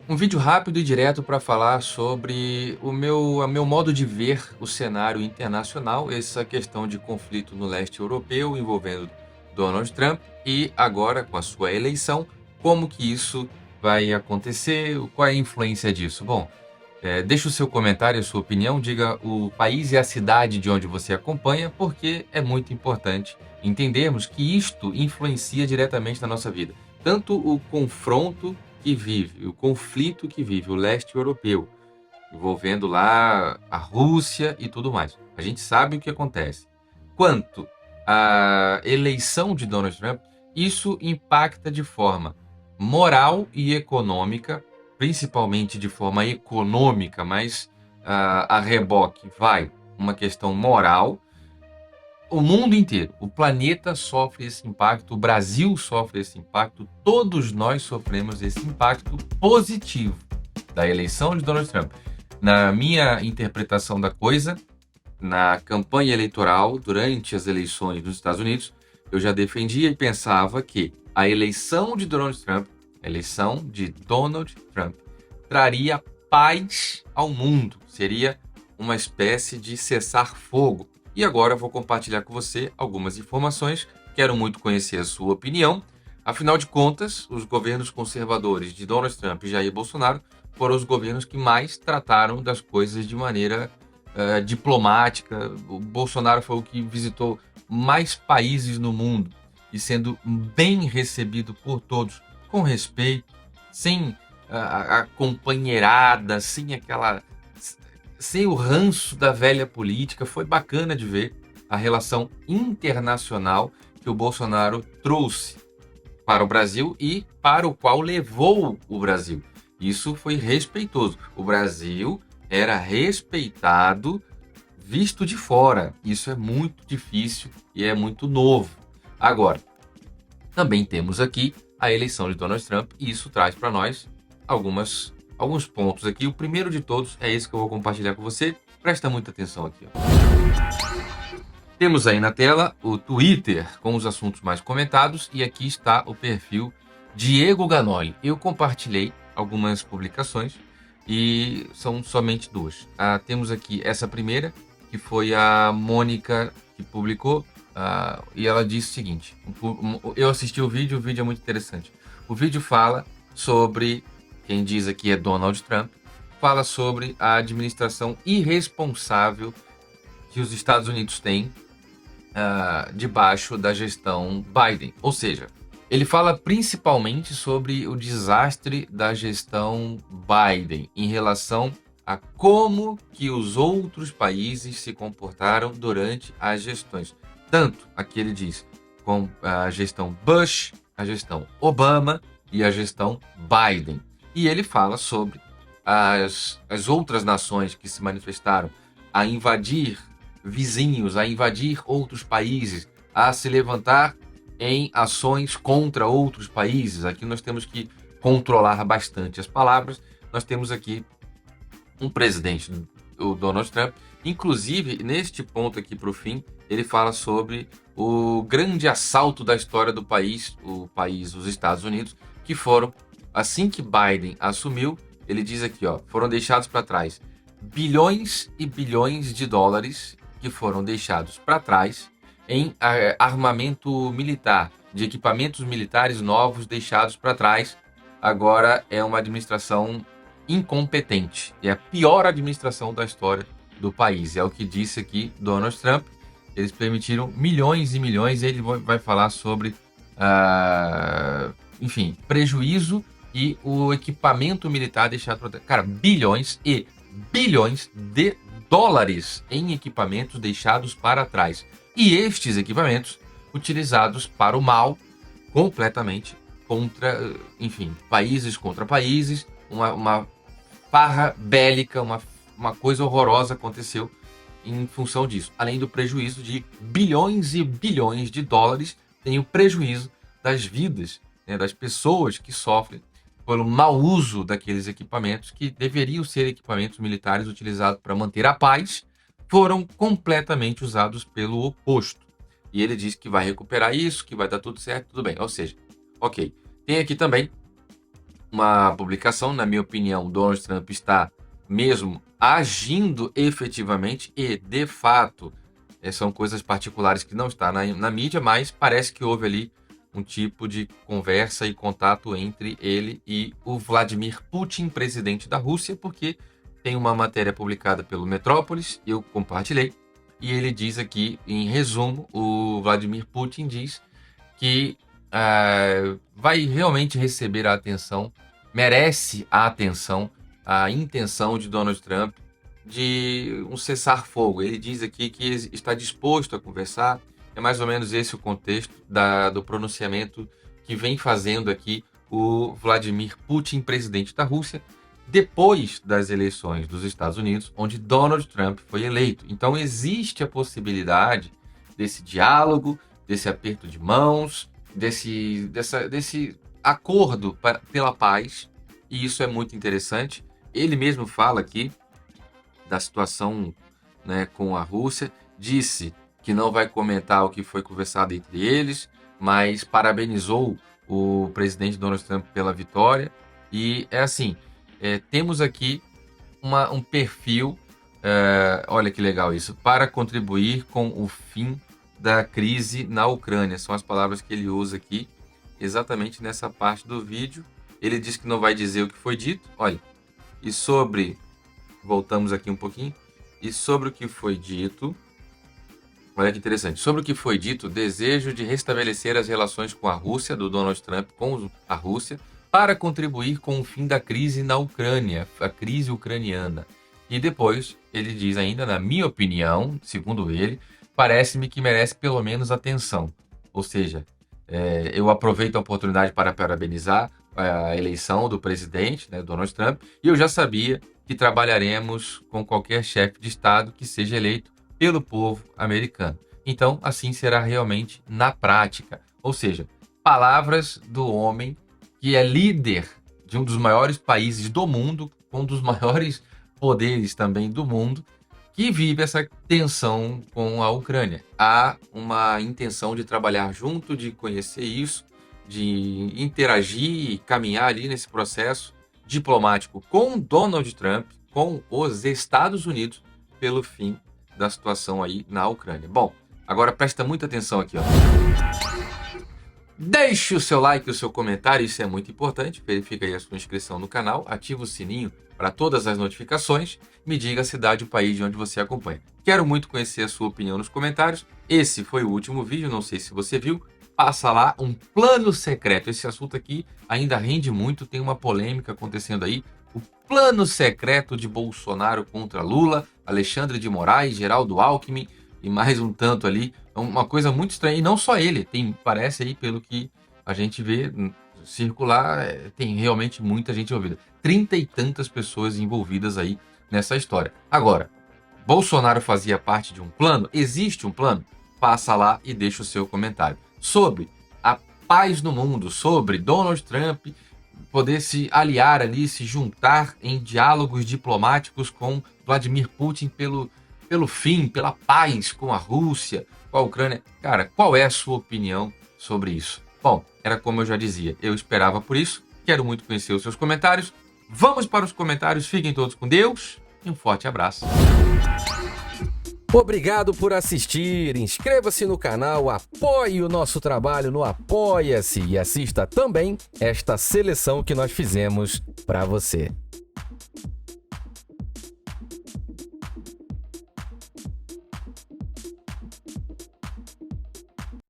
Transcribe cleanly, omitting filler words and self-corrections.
Um vídeo rápido e direto para falar sobre o meu modo de ver o cenário internacional, essa questão de conflito no leste europeu envolvendo Donald Trump e agora com a sua eleição, como que isso vai acontecer, qual é a influência disso? Bom, deixe o seu comentário, a sua opinião, diga o país e a cidade de onde você acompanha, porque é muito importante entendermos que isto influencia diretamente na nossa vida. Tanto o confronto que vive, o conflito que vive o leste europeu, envolvendo lá a Rússia e tudo mais. A gente sabe o que acontece. Quanto à eleição de Donald Trump, isso impacta de forma moral e econômica, principalmente de forma econômica, mas a reboque vai uma questão moral. O mundo inteiro, o planeta sofre esse impacto, o Brasil sofre esse impacto, todos nós sofremos esse impacto positivo da eleição de Donald Trump. Na minha interpretação da coisa, na campanha eleitoral, durante as eleições dos Estados Unidos, eu já defendia e pensava que a eleição de Donald Trump traria paz ao mundo, seria uma espécie de cessar-fogo. E agora eu vou compartilhar com você algumas informações, quero muito conhecer a sua opinião. Afinal de contas, os governos conservadores de Donald Trump e Jair Bolsonaro foram os governos que mais trataram das coisas de maneira diplomática. O Bolsonaro foi o que visitou mais países no mundo e sendo bem recebido por todos, com respeito, sem a companheirada, sem o ranço da velha política. Foi bacana de ver a relação internacional que o Bolsonaro trouxe para o Brasil e para o qual levou o Brasil. Isso foi respeitoso. O Brasil era respeitado visto de fora. Isso é muito difícil e é muito novo. Agora, também temos aqui a eleição de Donald Trump e isso traz para nós alguns pontos aqui. O primeiro de todos é esse que eu vou compartilhar com você. Presta muita atenção aqui, ó. Temos aí na tela o Twitter com os assuntos mais comentados e aqui está o perfil Diego Ganoli. Eu compartilhei algumas publicações e são somente duas. Temos aqui essa primeira, que foi a Mônica que publicou, e ela disse o seguinte: eu assisti o vídeo é muito interessante. O vídeo fala sobre, quem diz aqui é Donald Trump, fala sobre a administração irresponsável que os Estados Unidos têm debaixo da gestão Biden. Ou seja, ele fala principalmente sobre o desastre da gestão Biden em relação a como que os outros países se comportaram durante as gestões. Tanto, aqui ele diz, com a gestão Bush, a gestão Obama e a gestão Biden. E ele fala sobre as outras nações que se manifestaram a invadir vizinhos, a invadir outros países, a se levantar em ações contra outros países. Aqui nós temos que controlar bastante as palavras. Nós temos aqui um presidente, o Donald Trump, inclusive neste ponto aqui para o fim, ele fala sobre o grande assalto da história do país, os Estados Unidos, que foram, assim que Biden assumiu, ele diz aqui, ó, foram deixados para trás bilhões e bilhões de dólares que foram deixados para trás em armamento militar, de equipamentos militares novos deixados para trás. Agora é uma administração incompetente. É a pior administração da história do país. É o que disse aqui Donald Trump. Eles permitiram milhões e milhões. Ele vai falar sobre, enfim, prejuízo e o equipamento militar deixado para trás. Cara, bilhões e bilhões de dólares em equipamentos deixados para trás. E estes equipamentos utilizados para o mal, completamente contra, enfim, países contra países, uma farra bélica, uma coisa horrorosa aconteceu em função disso. Além do prejuízo de bilhões e bilhões de dólares, tem o prejuízo das vidas, né, das pessoas que sofrem pelo mau uso daqueles equipamentos que deveriam ser equipamentos militares utilizados para manter a paz, foram completamente usados pelo oposto. E ele diz que vai recuperar isso, que vai dar tudo certo, tudo bem. Ou seja, ok. Tem aqui também uma publicação. Na minha opinião, Donald Trump está mesmo agindo efetivamente e, de fato, são coisas particulares que não está na mídia, mas parece que houve ali um tipo de conversa e contato entre ele e o Vladimir Putin, presidente da Rússia, porque tem uma matéria publicada pelo Metrópolis, eu compartilhei, e ele diz aqui, em resumo, o Vladimir Putin diz que vai realmente receber a atenção, merece a atenção, a intenção de Donald Trump de um cessar-fogo. Ele diz aqui que está disposto a conversar. É mais ou menos esse o contexto do pronunciamento que vem fazendo aqui o Vladimir Putin, presidente da Rússia, depois das eleições dos Estados Unidos, onde Donald Trump foi eleito. Então existe a possibilidade desse diálogo, desse aperto de mãos, desse acordo pela paz, e isso é muito interessante. Ele mesmo fala aqui da situação, né, com a Rússia, disse que não vai comentar o que foi conversado entre eles, mas parabenizou o presidente Donald Trump pela vitória. E é assim, temos aqui um perfil, olha que legal isso, para contribuir com o fim da crise na Ucrânia. São as palavras que ele usa aqui, exatamente nessa parte do vídeo. Ele diz que não vai dizer o que foi dito, olha, e sobre... Voltamos aqui um pouquinho. E sobre o que foi dito... Olha que interessante. Sobre o que foi dito, desejo de restabelecer as relações com a Rússia, do Donald Trump com a Rússia, para contribuir com o fim da crise na Ucrânia, a crise ucraniana. E depois, ele diz ainda, na minha opinião, segundo ele, parece-me que merece pelo menos atenção. Ou seja, eu aproveito a oportunidade para parabenizar a eleição do presidente, né, Donald Trump, e eu já sabia que trabalharemos com qualquer chefe de Estado que seja eleito pelo povo americano. Então, assim será realmente na prática. Ou seja, palavras do homem que é líder de um dos maiores países do mundo, um dos maiores poderes também do mundo, que vive essa tensão com a Ucrânia. Há uma intenção de trabalhar junto, de conhecer isso, de interagir e caminhar ali nesse processo diplomático com Donald Trump, com os Estados Unidos, pelo fim da situação aí na Ucrânia. Bom, agora presta muita atenção aqui, ó. Deixe o seu like e o seu comentário, isso é muito importante. Verifique aí a sua inscrição no canal, ativa o sininho para todas as notificações, me diga a cidade e o país de onde você acompanha. Quero muito conhecer a sua opinião nos comentários. Esse foi o último vídeo, não sei se você viu. Passa lá, um plano secreto. Esse assunto aqui ainda rende muito, tem uma polêmica acontecendo aí. O plano secreto de Bolsonaro contra Lula, Alexandre de Moraes, Geraldo Alckmin e mais um tanto ali. É uma coisa muito estranha. E não só ele, parece aí, pelo que a gente vê circular, tem realmente muita gente envolvida. 30 e tantas pessoas envolvidas aí nessa história. Agora, Bolsonaro fazia parte de um plano? Existe um plano? Passa lá e deixa o seu comentário. Sobre a paz no mundo, sobre Donald Trump poder se aliar ali, se juntar em diálogos diplomáticos com Vladimir Putin pelo fim, pela paz com a Rússia, com a Ucrânia. Cara, qual é a sua opinião sobre isso? Bom, era como eu já dizia, eu esperava por isso, quero muito conhecer os seus comentários. Vamos para os comentários, fiquem todos com Deus e um forte abraço. Obrigado por assistir, inscreva-se no canal, apoie o nosso trabalho no Apoia-se e assista também esta seleção que nós fizemos para você.